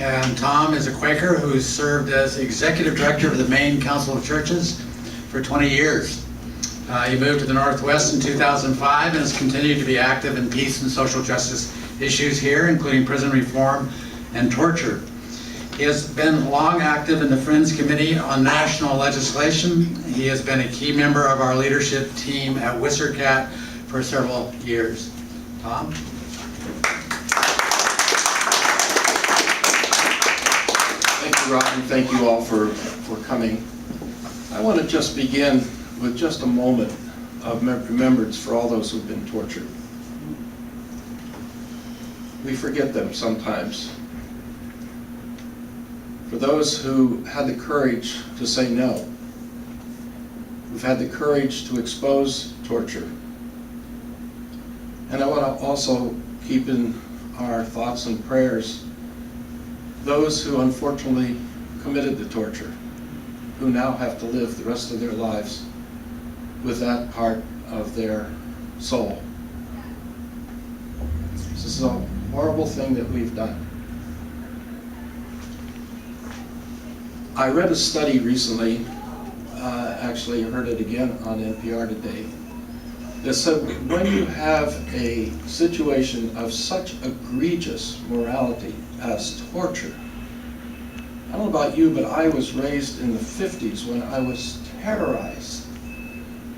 And Tom is a Quaker who served as Executive Director of the Maine Council of Churches for 20 years. He moved to the Northwest in 2005 and has continued to be active in peace and social justice issues here, including prison reform and torture. He has been long active in the Friends Committee on National Legislation. He has been a key member of our leadership team at WSRCAT for several years. Tom? Thank you, Rob, and thank you all for coming. I want to just begin with just a moment of remembrance for all those who've been tortured. We forget them sometimes. For those who had the courage to say no, who've had the courage to expose torture. And I want to also keep in our thoughts and prayers those who unfortunately committed the torture, who now have to live the rest of their lives with that part of their soul. This is a horrible thing that we've done. I read a study recently, actually heard it again on NPR today, that said when you have a situation of such egregious morality as torture, I don't know about you, but I was raised in the 50s when I was terrorized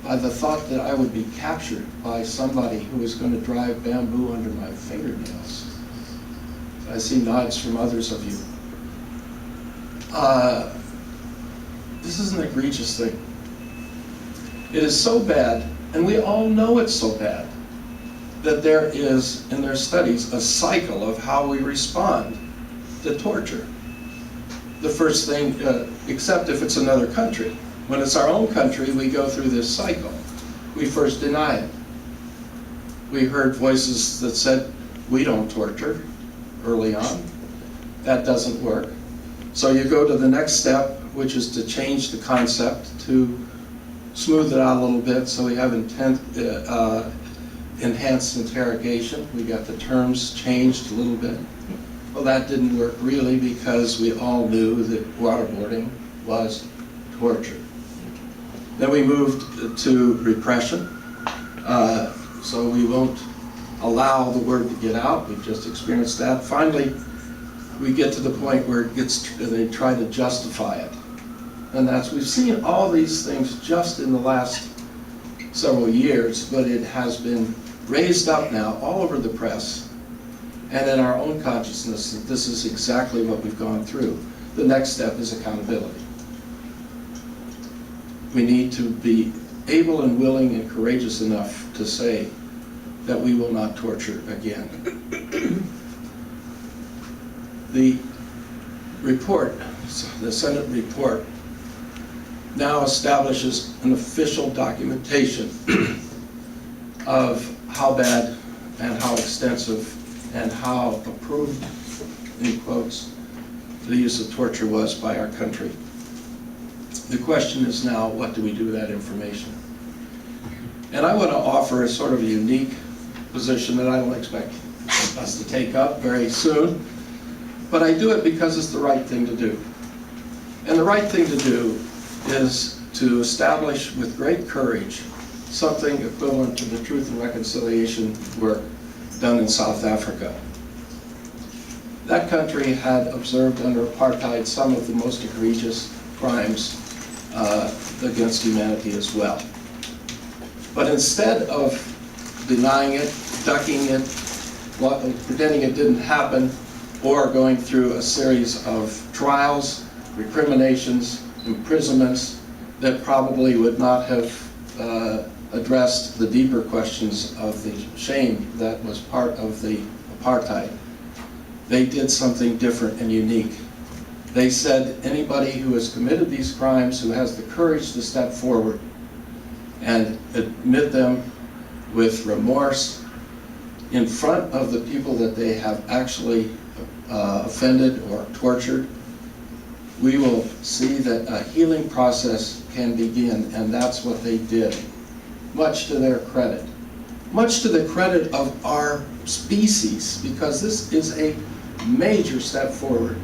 by the thought that I would be captured by somebody who was going to drive bamboo under my fingernails. I see nods from others of you. This is an egregious thing. It is so bad, and we all know it's so bad, that there is, in their studies, a cycle of how we respond to torture. The first thing, except if it's another country. When it's our own country, we go through this cycle. We first deny it. We heard voices that said, we don't torture, early on. That doesn't work. So you go to the next step, which is to change the concept, to smooth it out a little bit so we have enhanced interrogation. We got the terms changed a little bit. Well, that didn't work really because we all knew that waterboarding was torture. Then we moved to repression. So we won't allow the word to get out. We've just experienced that. Finally, we get to the point where they try to justify it. And we've seen all these things just in the last several years, but it has been raised up now all over the press and in our own consciousness that this is exactly what we've gone through. The next step is accountability. We need to be able and willing and courageous enough to say that we will not torture again. The report, the Senate report, now establishes an official documentation of how bad and how extensive and how approved, in quotes, the use of torture was by our country. The question is now, what do we do with that information? And I want to offer a sort of a unique position that I don't expect us to take up very soon, but I do it because it's the right thing to do. And the right thing to do is to establish with great courage something equivalent to the Truth and Reconciliation work done in South Africa. That country had observed under apartheid some of the most egregious crimes against humanity as well. But instead of denying it, ducking it, pretending it didn't happen, or going through a series of trials, recriminations, imprisonments that probably would not have addressed the deeper questions of the shame that was part of the apartheid. They did something different and unique. They said anybody who has committed these crimes, who has the courage to step forward and admit them with remorse in front of the people that they have actually offended or tortured, we will see that a healing process can begin, and that's what they did, much to their credit. Much to the credit of our species, because this is a major step forward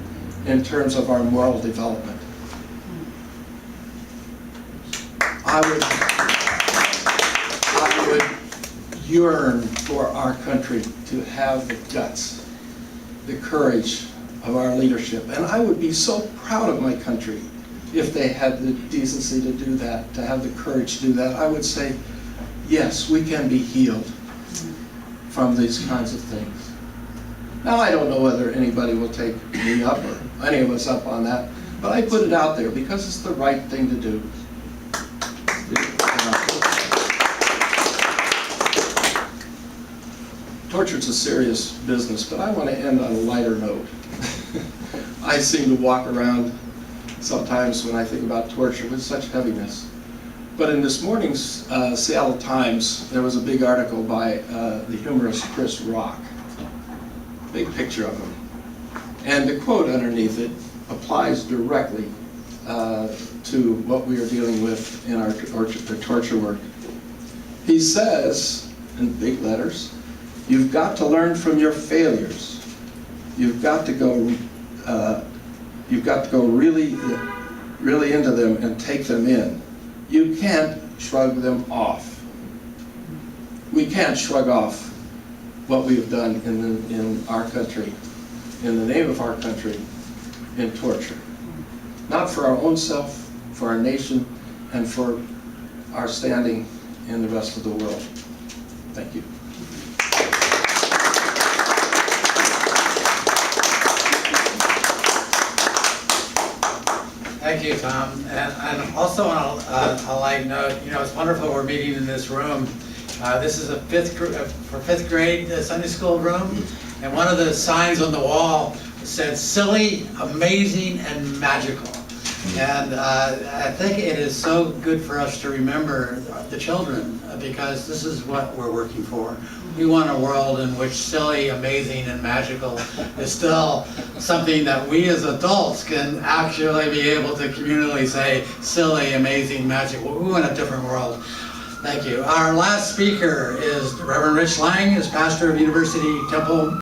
in terms of our moral development. I would yearn for our country to have the guts, the courage of our leadership. And I would be so proud of my country if they had the decency to do that, to have the courage to do that. I would say, yes, we can be healed from these kinds of things. Now, I don't know whether anybody will take me up or any of us up on that, but I put it out there because it's the right thing to do. Torture's a serious business, but I want to end on a lighter note. I seem to walk around sometimes when I think about torture with such heaviness. But in this morning's Seattle Times, there was a big article by the humorist Chris Rock. Big picture of him. And the quote underneath it applies directly to what we are dealing with in our torture work. He says, in big letters, "You've got to learn from your failures. You've got to go really into them and take them in. You can't shrug them off." We can't shrug off what we have done in our country, in the name of our country, in torture. Not for our own self, for our nation, and for our standing in the rest of the world. Thank you. Thank you, Tom. And also on a light note, it's wonderful we're meeting in this room. This is a fifth grade Sunday school room, and one of the signs on the wall said "silly, amazing, and magical." And I think it is so good for us to remember the children, because this is what we're working for. We want a world in which silly, amazing, and magical is still something that we as adults can actually be able to communally say, silly, amazing, magical. We want a different world. Thank you. Our last speaker is Reverend Rich Lang, is pastor of University Temple